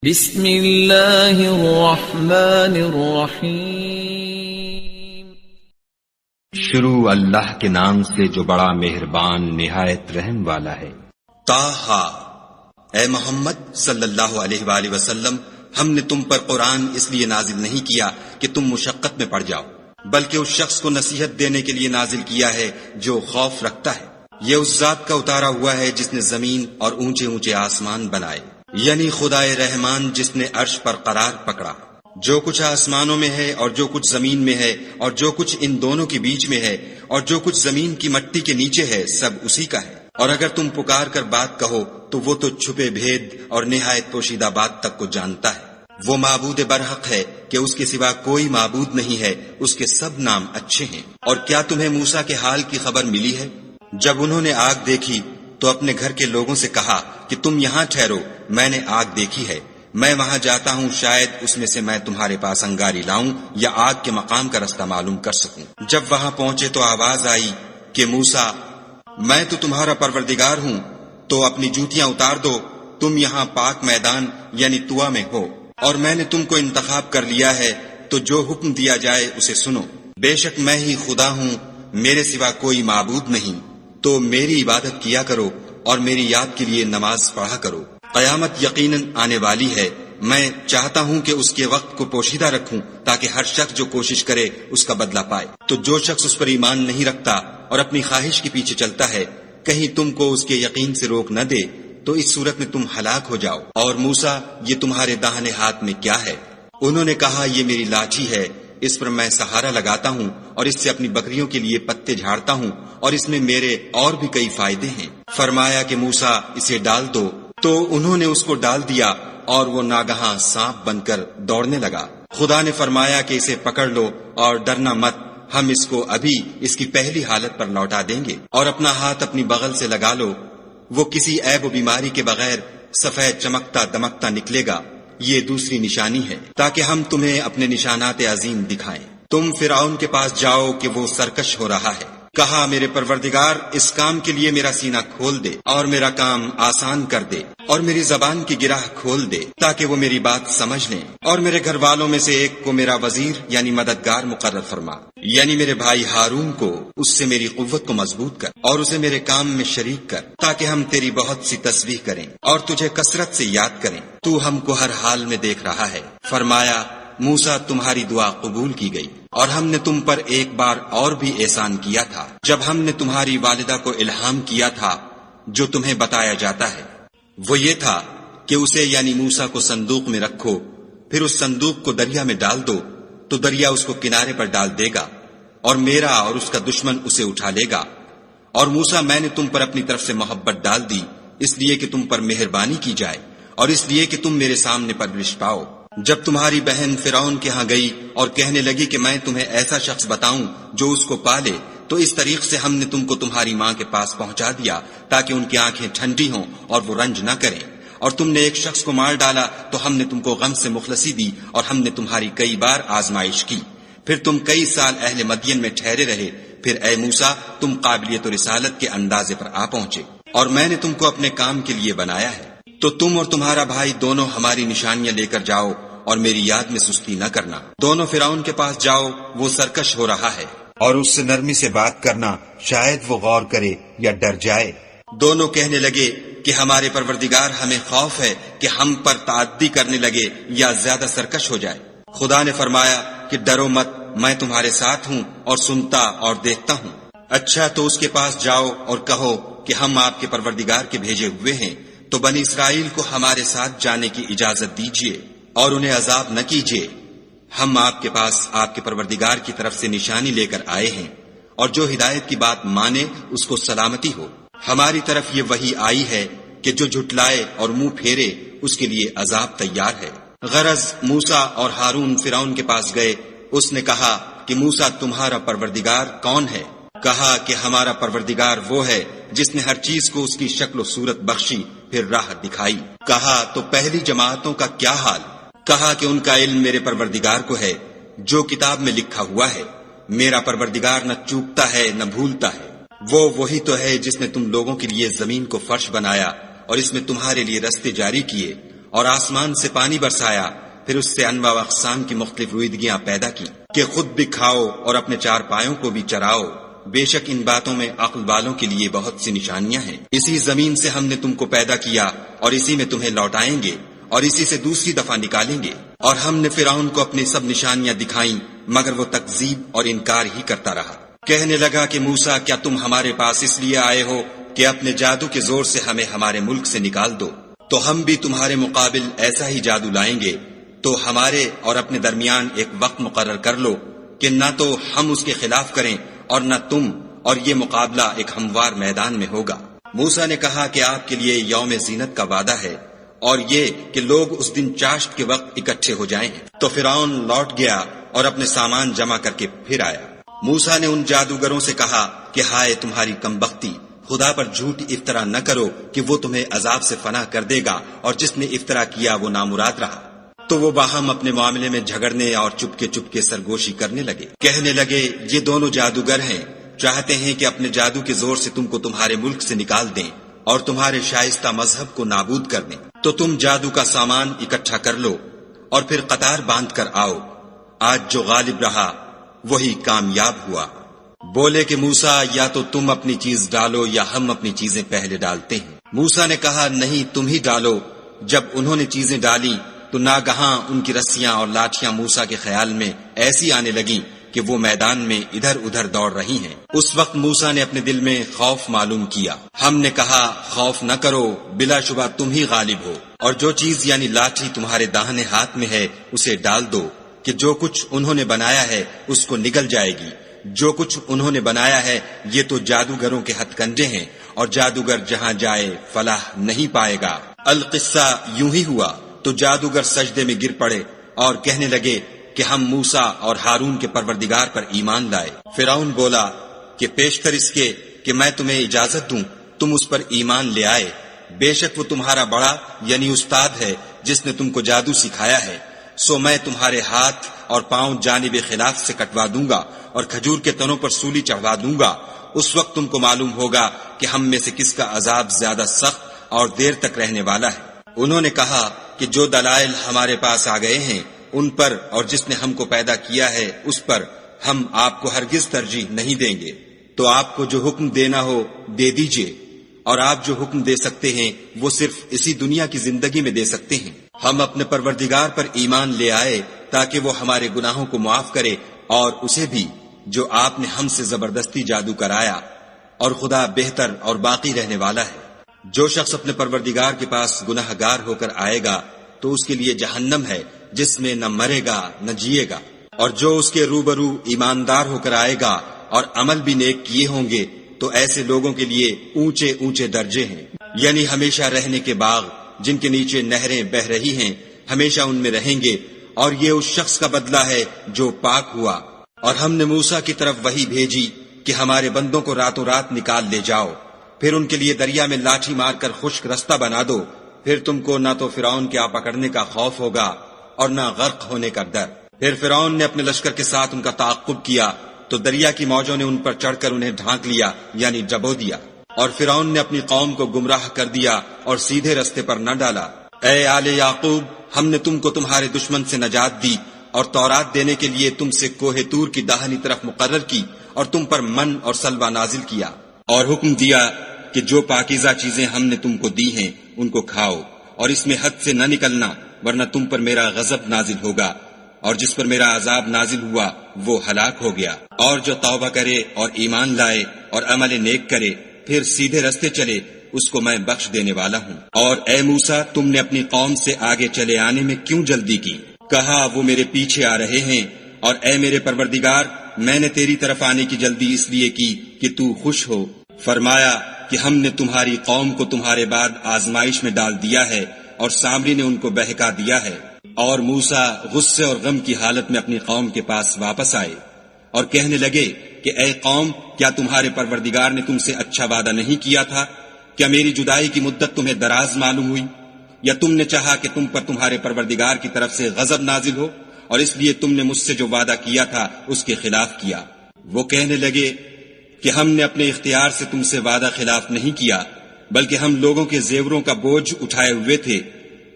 بسم اللہ الرحمن الرحیم۔ شروع اللہ کے نام سے جو بڑا مہربان نہایت رحم والا ہے۔ طٰہٰ، اے محمد صلی اللہ علیہ وآلہ وسلم، ہم نے تم پر قرآن اس لیے نازل نہیں کیا کہ تم مشقت میں پڑ جاؤ، بلکہ اس شخص کو نصیحت دینے کے لیے نازل کیا ہے جو خوف رکھتا ہے۔ یہ اس ذات کا اتارا ہوا ہے جس نے زمین اور اونچے اونچے آسمان بنائے، یعنی خدائے رحمان جس نے عرش پر قرار پکڑا۔ جو کچھ آسمانوں میں ہے اور جو کچھ زمین میں ہے اور جو کچھ ان دونوں کے بیچ میں ہے اور جو کچھ زمین کی مٹی کے نیچے ہے، سب اسی کا ہے۔ اور اگر تم پکار کر بات کہو تو وہ تو چھپے بھید اور نہایت پوشیدہ بات تک کو جانتا ہے۔ وہ معبود برحق ہے کہ اس کے سوا کوئی معبود نہیں ہے، اس کے سب نام اچھے ہیں۔ اور کیا تمہیں موسیٰ کے حال کی خبر ملی ہے؟ جب انہوں نے آگ دیکھی تو اپنے گھر کے لوگوں سے کہا کہ تم یہاں ٹھہرو، میں نے آگ دیکھی ہے، میں وہاں جاتا ہوں، شاید اس میں سے میں تمہارے پاس انگاری لاؤں یا آگ کے مقام کا رستہ معلوم کر سکوں۔ جب وہاں پہنچے تو آواز آئی کہ موسیٰ، میں تو تمہارا پروردگار ہوں، تو اپنی جوتیاں اتار دو، تم یہاں پاک میدان یعنی طویٰ میں ہو، اور میں نے تم کو انتخاب کر لیا ہے، تو جو حکم دیا جائے اسے سنو۔ بے شک میں ہی خدا ہوں، میرے سوا کوئی معبود نہیں، تو میری عبادت کیا کرو اور میری یاد کے لیے نماز پڑھا کرو۔ قیامت یقیناً آنے والی ہے، میں چاہتا ہوں کہ اس کے وقت کو پوشیدہ رکھوں تاکہ ہر شخص جو کوشش کرے اس کا بدلہ پائے۔ تو جو شخص اس پر ایمان نہیں رکھتا اور اپنی خواہش کے پیچھے چلتا ہے، کہیں تم کو اس کے یقین سے روک نہ دے، تو اس صورت میں تم ہلاک ہو جاؤ۔ اور موسیٰ، یہ تمہارے داہنے ہاتھ میں کیا ہے؟ انہوں نے کہا، یہ میری لاٹھی ہے، اس پر میں سہارا لگاتا ہوں اور اس سے اپنی بکریوں کے لیے پتے جھاڑتا ہوں، اور اس میں میرے اور بھی کئی فائدے ہیں۔ فرمایا کہ موسیٰ، اسے ڈال دو، تو انہوں نے اس کو ڈال دیا اور وہ ناگہاں سانپ بن کر دوڑنے لگا۔ خدا نے فرمایا کہ اسے پکڑ لو اور ڈرنا مت، ہم اس کو ابھی اس کی پہلی حالت پر لوٹا دیں گے، اور اپنا ہاتھ اپنی بغل سے لگا لو، وہ کسی عیب و بیماری کے بغیر سفید چمکتا دمکتا نکلے گا۔ یہ دوسری نشانی ہے تاکہ ہم تمہیں اپنے نشانات عظیم دکھائیں۔ تم فرعون کے پاس جاؤ کہ وہ سرکش ہو رہا ہے۔ کہا، میرے پروردگار، اس کام کے لیے میرا سینہ کھول دے اور میرا کام آسان کر دے، اور میری زبان کی گرہ کھول دے تاکہ وہ میری بات سمجھ لیں، اور میرے گھر والوں میں سے ایک کو میرا وزیر یعنی مددگار مقرر فرما، یعنی میرے بھائی ہارون کو، اس سے میری قوت کو مضبوط کر اور اسے میرے کام میں شریک کر، تاکہ ہم تیری بہت سی تسبیح کریں اور تجھے کثرت سے یاد کریں، تو ہم کو ہر حال میں دیکھ رہا ہے۔ فرمایا، موسیٰ، تمہاری دعا قبول کی گئی، اور ہم نے تم پر ایک بار اور بھی احسان کیا تھا، جب ہم نے تمہاری والدہ کو الہام کیا تھا جو تمہیں بتایا جاتا ہے۔ وہ یہ تھا کہ اسے یعنی موسیٰ کو صندوق میں رکھو، پھر اس صندوق کو دریا میں ڈال دو، تو دریا اس کو کنارے پر ڈال دے گا، اور میرا اور اس کا دشمن اسے اٹھا لے گا۔ اور موسیٰ، میں نے تم پر اپنی طرف سے محبت ڈال دی، اس لیے کہ تم پر مہربانی کی جائے اور اس لیے کہ تم میرے سامنے پرورش پاؤ۔ جب تمہاری بہن فرعون کے ہاں گئی اور کہنے لگی کہ میں تمہیں ایسا شخص بتاؤں جو اس کو پالے، تو اس طریق سے ہم نے تم کو تمہاری ماں کے پاس پہنچا دیا تاکہ ان کی آنکھیں ٹھنڈی ہوں اور وہ رنج نہ کریں۔ اور تم نے ایک شخص کو مار ڈالا تو ہم نے تم کو غم سے مخلصی دی، اور ہم نے تمہاری کئی بار آزمائش کی، پھر تم کئی سال اہل مدین میں ٹھہرے رہے، پھر اے موسیٰ، تم قابلیت و رسالت کے اندازے پر آ پہنچے، اور میں نے تم کو اپنے کام کے لیے بنایا ہے، تو تم اور تمہارا بھائی دونوں ہماری نشانیاں لے کر جاؤ اور میری یاد میں سستی نہ کرنا۔ دونوں فرعون کے پاس جاؤ، وہ سرکش ہو رہا ہے، اور اس سے نرمی سے بات کرنا، شاید وہ غور کرے یا ڈر جائے۔ دونوں کہنے لگے کہ ہمارے پروردگار، ہمیں خوف ہے کہ ہم پر تعدی کرنے لگے یا زیادہ سرکش ہو جائے۔ خدا نے فرمایا کہ ڈرو مت، میں تمہارے ساتھ ہوں اور سنتا اور دیکھتا ہوں۔ اچھا، تو اس کے پاس جاؤ اور کہو کہ ہم آپ کے پروردگار کے بھیجے ہوئے ہیں، تو بنی اسرائیل کو ہمارے ساتھ جانے کی اجازت دیجیے اور انہیں عذاب نہ کیجیے۔ ہم آپ کے پاس آپ کے پروردگار کی طرف سے نشانی لے کر آئے ہیں، اور جو ہدایت کی بات مانے اس کو سلامتی ہو۔ ہماری طرف یہ وحی آئی ہے کہ جو جھٹلائے اور منہ پھیرے اس کے لیے عذاب تیار ہے۔ غرض موسیٰ اور ہارون فرعون کے پاس گئے، اس نے کہا کہ موسیٰ، تمہارا پروردگار کون ہے؟ کہا کہ ہمارا پروردگار وہ ہے جس نے ہر چیز کو اس کی شکل و صورت بخشی، پھر راہ دکھائی۔ کہا، تو پہلی جماعتوں کا کیا حال؟ کہا کہ ان کا علم میرے پروردگار کو ہے، جو کتاب میں لکھا ہوا ہے۔ میرا پروردگار نہ چوکتا ہے نہ بھولتا ہے، وہ وہی تو ہے جس نے تم لوگوں کے لیے زمین کو فرش بنایا اور اس میں تمہارے لیے رستے جاری کیے، اور آسمان سے پانی برسایا، پھر اس سے انواع و اقسام کی مختلف رویدگیاں پیدا کی کہ خود بھی کھاؤ اور اپنے چار پایوں کو بھی چراؤ، بے شک ان باتوں میں عقل والوں کے لیے بہت سی نشانیاں ہیں۔ اسی زمین سے ہم نے تم کو پیدا کیا اور اسی میں تمہیں لوٹائیں گے اور اسی سے دوسری دفعہ نکالیں گے۔ اور ہم نے فرعون کو اپنی سب نشانیاں دکھائیں، مگر وہ تکذیب اور انکار ہی کرتا رہا۔ کہنے لگا کہ موسیٰ، کیا تم ہمارے پاس اس لیے آئے ہو کہ اپنے جادو کے زور سے ہمیں ہمارے ملک سے نکال دو؟ تو ہم بھی تمہارے مقابل ایسا ہی جادو لائیں گے، تو ہمارے اور اپنے درمیان ایک وقت مقرر کر لو کہ نہ تو ہم اس کے خلاف کریں اور نہ تم، اور یہ مقابلہ ایک ہموار میدان میں ہوگا۔ موسیٰ نے کہا کہ آپ کے لیے یوم زینت کا وعدہ ہے، اور یہ کہ لوگ اس دن چاشت کے وقت اکٹھے ہو جائیں۔ تو فرعون لوٹ گیا اور اپنے سامان جمع کر کے پھر آیا۔ موسیٰ نے ان جادوگروں سے کہا کہ ہائے تمہاری کمبختی، خدا پر جھوٹ افطرا نہ کرو کہ وہ تمہیں عذاب سے فنا کر دے گا، اور جس نے افطرا کیا وہ نامراد رہا۔ تو وہ باہم اپنے معاملے میں جھگڑنے اور چپکے سرگوشی کرنے لگے۔ کہنے لگے یہ دونوں جادوگر ہیں، چاہتے ہیں کہ اپنے جادو کے زور سے تم کو تمہارے ملک سے نکال دیں اور تمہارے شائستہ مذہب کو نابود کر دیں۔ تو تم جادو کا سامان اکٹھا کر لو اور پھر قطار باندھ کر آؤ، آج جو غالب رہا وہی کامیاب ہوا۔ بولے کہ موسیٰ، یا تو تم اپنی چیز ڈالو یا ہم اپنی چیزیں پہلے ڈالتے ہیں۔ موسیٰ نے کہا نہیں، تم ہی ڈالو۔ جب انہوں نے چیزیں ڈالی تو ناگہاں ان کی رسیاں اور لاٹھیاں موسیٰ کے خیال میں ایسی آنے لگیں کہ وہ میدان میں ادھر ادھر دوڑ رہی ہیں۔ اس وقت موسیٰ نے اپنے دل میں خوف معلوم کیا۔ ہم نے کہا خوف نہ کرو، بلا شبہ تم ہی غالب ہو، اور جو چیز یعنی لاٹھی تمہارے داہنے ہاتھ میں ہے اسے ڈال دو کہ جو کچھ انہوں نے بنایا ہے اس کو نگل جائے گی۔ جو کچھ انہوں نے بنایا ہے یہ تو جادوگروں کے ہتھ کنڈے ہیں، اور جادوگر جہاں جائے فلاح نہیں پائے گا۔ القصہ یوں ہی ہوا تو جادوگر سجدے میں گر پڑے اور کہنے لگے کہ ہم موسیٰ اور ہارون کے پروردگار پر ایمان لائے۔ فرعون بولا کہ پیشتر اس کے کہ میں تمہیں اجازت دوں تم اس پر ایمان لے آئے، بے شک وہ تمہارا بڑا یعنی استاد ہے جس نے تم کو جادو سکھایا ہے، سو میں تمہارے ہاتھ اور پاؤں جانب خلاف سے کٹوا دوں گا اور کھجور کے تنوں پر سولی چڑھوا دوں گا۔ اس وقت تم کو معلوم ہوگا کہ ہم میں سے کس کا عذاب زیادہ سخت اور دیر تک رہنے والا ہے۔ انہوں نے کہا کہ جو دلائل ہمارے پاس آ گئے ہیں ان پر اور جس نے ہم کو پیدا کیا ہے اس پر ہم آپ کو ہرگز ترجیح نہیں دیں گے، تو آپ کو جو حکم دینا ہو دے دیجئے، اور آپ جو حکم دے سکتے ہیں وہ صرف اسی دنیا کی زندگی میں دے سکتے ہیں۔ ہم اپنے پروردگار پر ایمان لے آئے تاکہ وہ ہمارے گناہوں کو معاف کرے، اور اسے بھی جو آپ نے ہم سے زبردستی جادو کرایا، اور خدا بہتر اور باقی رہنے والا ہے۔ جو شخص اپنے پروردگار کے پاس گناہ گار ہو کر آئے گا تو اس کے لیے جہنم ہے جس میں نہ مرے گا نہ جیے گا، اور جو اس کے روبرو ایماندار ہو کر آئے گا اور عمل بھی نیک کیے ہوں گے تو ایسے لوگوں کے لیے اونچے اونچے درجے ہیں، یعنی ہمیشہ رہنے کے باغ جن کے نیچے نہریں بہ رہی ہیں، ہمیشہ ان میں رہیں گے، اور یہ اس شخص کا بدلہ ہے جو پاک ہوا۔ اور ہم نے موسیٰ کی طرف وحی بھیجی کہ ہمارے بندوں کو راتوں رات نکال لے جاؤ، پھر ان کے لیے دریا میں لاٹھی مار کر خشک رستہ بنا دو، پھر تم کو نہ تو فرعون کے آ پکڑنے کا خوف ہوگا اور نہ غرق ہونے کا ڈر۔ پھر فرعون نے اپنے لشکر کے ساتھ ان کا تعاقب کیا تو دریا کی موجوں نے ان پر چڑھ کر انہیں ڈھانک لیا یعنی ڈبو دیا، اور فرعون نے اپنی قوم کو گمراہ کر دیا اور سیدھے رستے پر نہ ڈالا۔ اے آل یعقوب، ہم نے تم کو تمہارے دشمن سے نجات دی اور تورات دینے کے لیے تم سے کوہ طور کی داہنی طرف مقرر کی، اور تم پر من اور سلوہ نازل کیا، اور حکم دیا کہ جو پاکیزہ چیزیں ہم نے تم کو دی ہیں ان کو کھاؤ، اور اس میں حد سے نہ نکلنا ورنہ تم پر میرا غضب نازل ہوگا، اور جس پر میرا عذاب نازل ہوا وہ ہلاک ہو گیا۔ اور جو توبہ کرے اور ایمان لائے اور عمل نیک کرے پھر سیدھے رستے چلے اس کو میں بخش دینے والا ہوں۔ اور اے موسیٰ، تم نے اپنی قوم سے آگے چلے آنے میں کیوں جلدی کی؟ کہا وہ میرے پیچھے آ رہے ہیں، اور اے میرے پروردگار، میں نے تیری طرف آنے کی جلدی اس لیے کی کہ تو خوش ہو۔ فرمایا کہ ہم نے تمہاری قوم کو تمہارے بعد آزمائش میں ڈال دیا ہے، اور سامری نے ان کو بہکا دیا ہے۔ اور موسیٰ غصے اور غم کی حالت میں اپنی قوم کے پاس واپس آئے اور کہنے لگے کہ اے قوم، کیا تمہارے پروردگار نے تم سے اچھا وعدہ نہیں کیا تھا؟ کیا میری جدائی کی مدت تمہیں دراز معلوم ہوئی؟ یا تم نے چاہا کہ تم پر تمہارے پروردگار کی طرف سے غضب نازل ہو، اور اس لیے تم نے مجھ سے جو وعدہ کیا تھا اس کے خلاف کیا؟ وہ کہنے لگے کہ ہم نے اپنے اختیار سے تم سے وعدہ خلاف نہیں کیا، بلکہ ہم لوگوں کے زیوروں کا بوجھ اٹھائے ہوئے تھے۔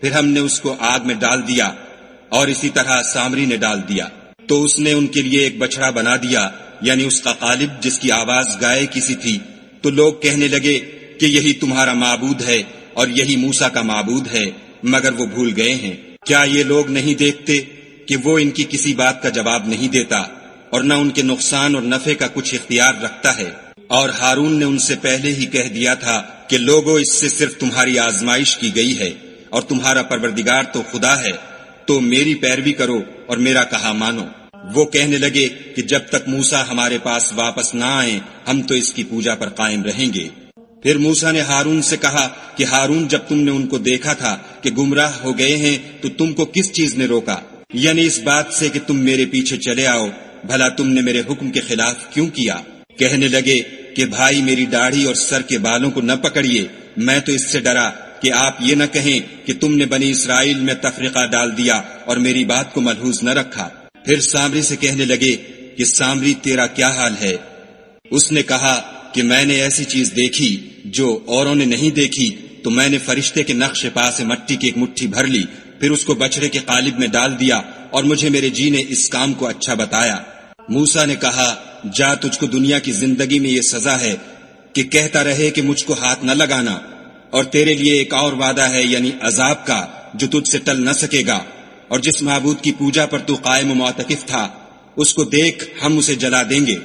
پھر ہم نے اس کو آگ میں ڈال دیا اور اسی طرح سامری نے ڈال دیا، تو اس نے ان کے لیے ایک بچڑا بنا دیا، یعنی اس کا قالب جس کی آواز گائے کی سی تھی۔ تو لوگ کہنے لگے کہ یہی تمہارا معبود ہے اور یہی موسیٰ کا معبود ہے، مگر وہ بھول گئے ہیں۔ کیا یہ لوگ نہیں دیکھتے کہ وہ ان کی کسی بات کا جواب نہیں دیتا اور نہ ان کے نقصان اور نفع کا کچھ اختیار رکھتا ہے؟ اور ہارون نے ان سے پہلے ہی کہہ دیا تھا کہ لوگوں، اس سے صرف تمہاری آزمائش کی گئی ہے اور تمہارا پروردگار تو خدا ہے، تو میری پیروی کرو اور میرا کہا مانو۔ وہ کہنے لگے کہ جب تک موسیٰ ہمارے پاس واپس نہ آئیں ہم تو اس کی پوجا پر قائم رہیں گے۔ پھر موسیٰ نے ہارون سے کہا کہ ہارون، جب تم نے ان کو دیکھا تھا کہ گمراہ ہو گئے ہیں تو تم کو کس چیز نے روکا؟ یعنی اس بات سے کہ تم میرے پیچھے چلے آؤ، بھلا تم نے میرے حکم کے خلاف کیوں کیا؟ کہنے لگے کہ بھائی، میری داڑھی اور سر کے بالوں کو نہ پکڑیے، میں تو اس سے ڈرا کہ آپ یہ نہ کہیں کہ تم نے بنی اسرائیل میں تفرقہ ڈال دیا اور میری بات کو ملحوظ نہ رکھا۔ پھر سامری سے کہنے لگے کہ سامری، تیرا کیا حال ہے؟ اس نے کہا کہ میں نے ایسی چیز دیکھی جو اوروں نے نہیں دیکھی، تو میں نے فرشتے کے نقش پا سے مٹی کی ایک مٹھی بھر لی، پھر اس کو بچڑے کے قالب میں ڈال دیا اور مجھے میرے جی نے اس کام کو اچھا بتایا۔ موسیٰ نے کہا، جا، تجھ کو دنیا کی زندگی میں یہ سزا ہے کہ کہتا رہے کہ مجھ کو ہاتھ نہ لگانا، اور تیرے لیے ایک اور وعدہ ہے، یعنی عذاب کا، جو تجھ سے ٹل نہ سکے گا۔ اور جس معبود کی پوجا پر تو قائم و معتکف تھا، اس کو دیکھ، ہم اسے جلا دیں گے،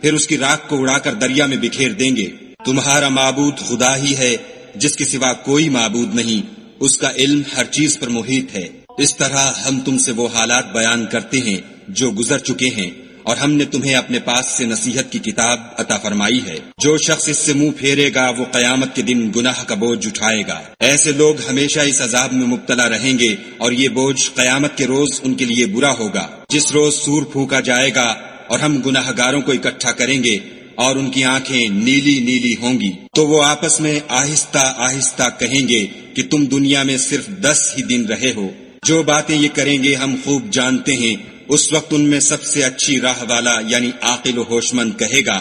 پھر اس کی راکھ کو اڑا کر دریا میں بکھیر دیں گے۔ تمہارا معبود خدا ہی ہے، جس کے سوا کوئی معبود نہیں، اس کا علم ہر چیز پر محیط ہے۔ اس طرح ہم تم سے وہ حالات بیان کرتے ہیں جو گزر چکے ہیں، اور ہم نے تمہیں اپنے پاس سے نصیحت کی کتاب عطا فرمائی ہے۔ جو شخص اس سے منہ پھیرے گا وہ قیامت کے دن گناہ کا بوجھ اٹھائے گا۔ ایسے لوگ ہمیشہ اس عذاب میں مبتلا رہیں گے، اور یہ بوجھ قیامت کے روز ان کے لیے برا ہوگا، جس روز سور پھونکا جائے گا اور ہم گناہ گاروں کو اکٹھا کریں گے اور ان کی آنکھیں نیلی نیلی ہوں گی، تو وہ آپس میں آہستہ آہستہ کہیں گے کہ تم دنیا میں صرف 10 ہی دن رہے ہو۔ جو باتیں یہ کریں گے ہم خوب جانتے ہیں۔ اس وقت ان میں سب سے اچھی راہ والا یعنی عاقل و ہوش مند کہے گا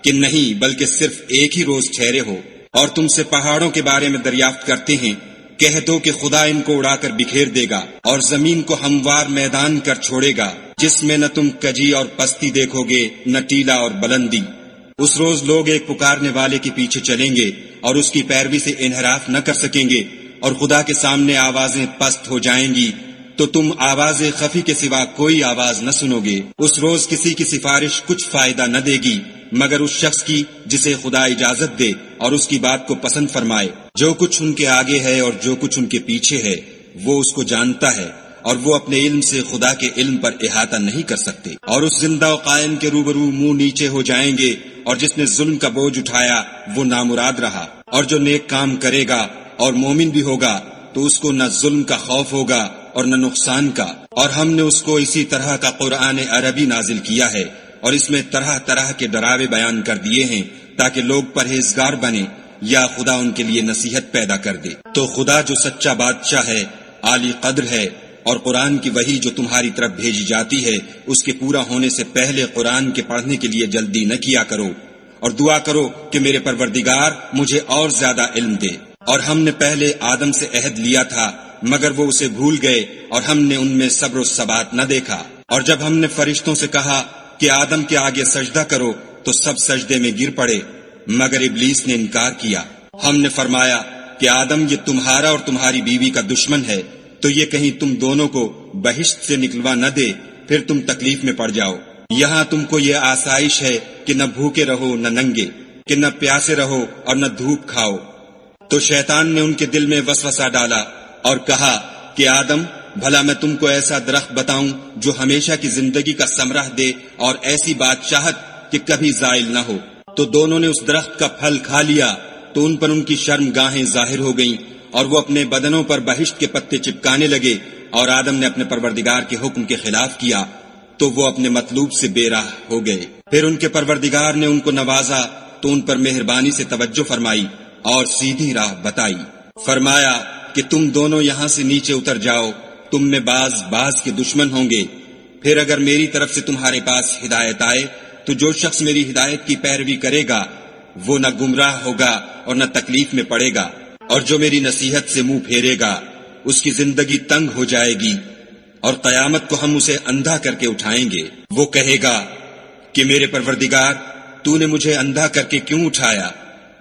کہ نہیں، بلکہ صرف ایک ہی روز ٹھہرے ہو۔ اور تم سے پہاڑوں کے بارے میں دریافت کرتے ہیں، کہہ دو کہ خدا ان کو اڑا کر بکھیر دے گا اور زمین کو ہموار میدان کر چھوڑے گا، جس میں نہ تم کجی اور پستی دیکھو گے، نہ ٹیلا اور بلندی۔ اس روز لوگ ایک پکارنے والے کے پیچھے چلیں گے اور اس کی پیروی سے انحراف نہ کر سکیں گے، اور خدا کے سامنے آوازیں پست ہو جائیں گی تو تم آواز خفی کے سوا کوئی آواز نہ سنو گے۔ اس روز کسی کی سفارش کچھ فائدہ نہ دے گی مگر اس شخص کی جسے خدا اجازت دے اور اس کی بات کو پسند فرمائے۔ جو کچھ ان کے آگے ہے اور جو کچھ ان کے پیچھے ہے وہ اس کو جانتا ہے، اور وہ اپنے علم سے خدا کے علم پر احاطہ نہیں کر سکتے۔ اور اس زندہ و قائم کے روبرو منہ نیچے ہو جائیں گے، اور جس نے ظلم کا بوجھ اٹھایا وہ نامراد رہا، اور جو نیک کام کرے گا اور مومن بھی ہوگا تو اس کو نہ ظلم کا خوف ہوگا اور نہ نقصان کا۔ اور ہم نے اس کو اسی طرح کا قرآن عربی نازل کیا ہے، اور اس میں طرح طرح کے ڈراوے بیان کر دیے ہیں تاکہ لوگ پرہیزگار بنے یا خدا ان کے لیے نصیحت پیدا کر دے۔ تو خدا جو سچا بادشاہ ہے، عالی قدر ہے، اور قرآن کی وحی جو تمہاری طرف بھیجی جاتی ہے اس کے پورا ہونے سے پہلے قرآن کے پڑھنے کے لیے جلدی نہ کیا کرو، اور دعا کرو کہ میرے پروردگار مجھے اور زیادہ علم دے۔ اور ہم نے پہلے آدم سے عہد لیا تھا مگر وہ اسے بھول گئے، اور ہم نے ان میں صبر و ثبات نہ دیکھا۔ اور جب ہم نے فرشتوں سے کہا کہ آدم کے آگے سجدہ کرو تو سب سجدے میں گر پڑے مگر ابلیس نے انکار کیا۔ ہم نے فرمایا کہ آدم، یہ تمہارا اور تمہاری بیوی کا دشمن ہے، تو یہ کہیں تم دونوں کو بہشت سے نکلوا نہ دے، پھر تم تکلیف میں پڑ جاؤ۔ یہاں تم کو یہ آسائش ہے کہ نہ بھوکے رہو نہ ننگے، کہ نہ پیاسے رہو اور نہ دھوپ کھاؤ۔ تو شیطان نے ان کے دل میں وسوسہ ڈالا اور کہا کہ آدم، بھلا میں تم کو ایسا درخت بتاؤں جو ہمیشہ کی زندگی کا ثمرہ دے اور ایسی بادشاہت کہ کبھی زائل نہ ہو۔ تو دونوں نے اس درخت کا پھل کھا لیا تو ان پر ان کی شرم گاہیں ظاہر ہو گئیں، اور وہ اپنے بدنوں پر بہشت کے پتے چپکانے لگے، اور آدم نے اپنے پروردگار کے حکم کے خلاف کیا تو وہ اپنے مطلوب سے بے راہ ہو گئے۔ پھر ان کے پروردگار نے ان کو نوازا تو ان پر مہربانی سے توجہ فرمائی اور سیدھی راہ بتائی۔ فرمایا کہ تم دونوں یہاں سے نیچے اتر جاؤ، تم میں بعض کے دشمن ہوں گے، پھر اگر میری طرف سے تمہارے پاس ہدایت آئے تو جو شخص میری ہدایت کی پیروی کرے گا وہ نہ گمراہ ہوگا اور نہ تکلیف میں پڑے گا، اور جو میری نصیحت سے منہ پھیرے گا اس کی زندگی تنگ ہو جائے گی اور قیامت کو ہم اسے اندھا کر کے اٹھائیں گے۔ وہ کہے گا کہ میرے پروردگار، تو نے مجھے اندھا کر کے کیوں اٹھایا؟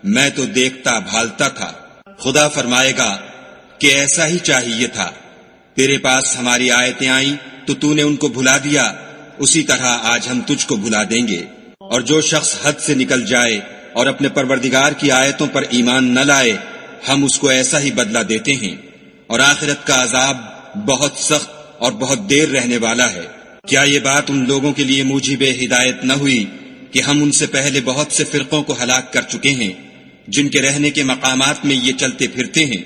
میں تو دیکھتا بھالتا تھا۔ خدا فرمائے گا کہ ایسا ہی چاہیے تھا، تیرے پاس ہماری آیتیں آئیں تو نے ان کو بھلا دیا، اسی طرح آج ہم تجھ کو بھلا دیں گے۔ اور جو شخص حد سے نکل جائے اور اپنے پروردگار کی آیتوں پر ایمان نہ لائے، ہم اس کو ایسا ہی بدلہ دیتے ہیں، اور آخرت کا عذاب بہت سخت اور بہت دیر رہنے والا ہے۔ کیا یہ بات ان لوگوں کے لیے موجب ہدایت نہ ہوئی کہ ہم ان سے پہلے بہت سے فرقوں کو ہلاک کر چکے ہیں، جن کے رہنے کے مقامات میں یہ چلتے پھرتے ہیں؟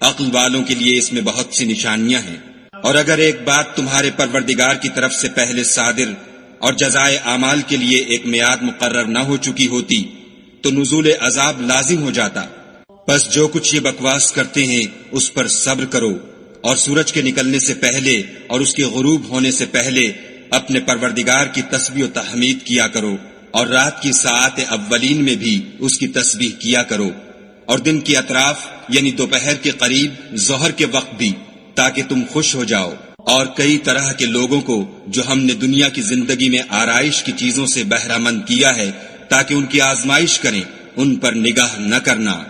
عقل والوں کے لیے اس میں بہت سی نشانیاں ہیں۔ اور اگر ایک بات تمہارے پروردگار کی طرف سے پہلے صادر اور جزائے اعمال کے لیے ایک میعاد مقرر نہ ہو چکی ہوتی تو نزول عذاب لازم ہو جاتا۔ بس جو کچھ یہ بکواس کرتے ہیں اس پر صبر کرو، اور سورج کے نکلنے سے پہلے اور اس کے غروب ہونے سے پہلے اپنے پروردگار کی تسبیح و تحمید کیا کرو، اور رات کی ساعات اولین میں بھی اس کی تسبیح کیا کرو، اور دن کی اطراف یعنی دوپہر کے قریب ظہر کے وقت بھی، تاکہ تم خوش ہو جاؤ۔ اور کئی طرح کے لوگوں کو جو ہم نے دنیا کی زندگی میں آرائش کی چیزوں سے بہرہ مند کیا ہے تاکہ ان کی آزمائش کریں، ان پر نگاہ نہ کرنا۔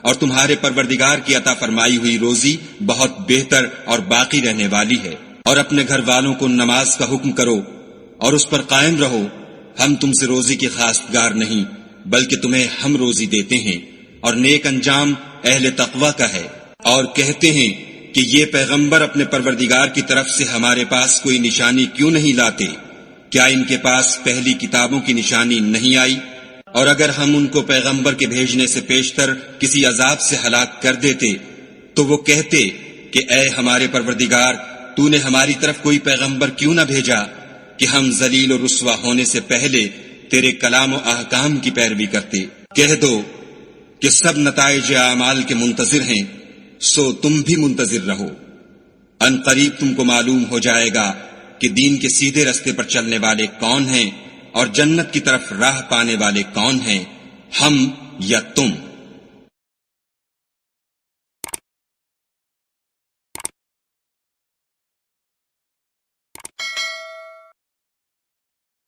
اور تمہارے پروردگار کی عطا فرمائی ہوئی روزی بہت بہتر اور باقی رہنے والی ہے۔ اور اپنے گھر والوں کو نماز کا حکم کرو اور اس پر قائم رہو۔ ہم تم سے روزی کی خواستگار نہیں، بلکہ تمہیں ہم روزی دیتے ہیں، اور نیک انجام اہل تقوی کا ہے۔ اور کہتے ہیں کہ یہ پیغمبر اپنے پروردگار کی طرف سے ہمارے پاس کوئی نشانی کیوں نہیں لاتے؟ کیا ان کے پاس پہلی کتابوں کی نشانی نہیں آئی؟ اور اگر ہم ان کو پیغمبر کے بھیجنے سے پیشتر کسی عذاب سے ہلاک کر دیتے تو وہ کہتے کہ اے ہمارے پروردگار، تو نے ہماری طرف کوئی پیغمبر کیوں نہ بھیجا کہ ہم ذلیل و رسوا ہونے سے پہلے تیرے کلام و احکام کی پیروی کرتے۔ کہہ دو کہ سب نتائج اعمال کے منتظر ہیں، سو تم بھی منتظر رہو۔ ان قریب تم کو معلوم ہو جائے گا کہ دین کے سیدھے رستے پر چلنے والے کون ہیں اور جنت کی طرف راہ پانے والے کون ہیں، ہم یا تم۔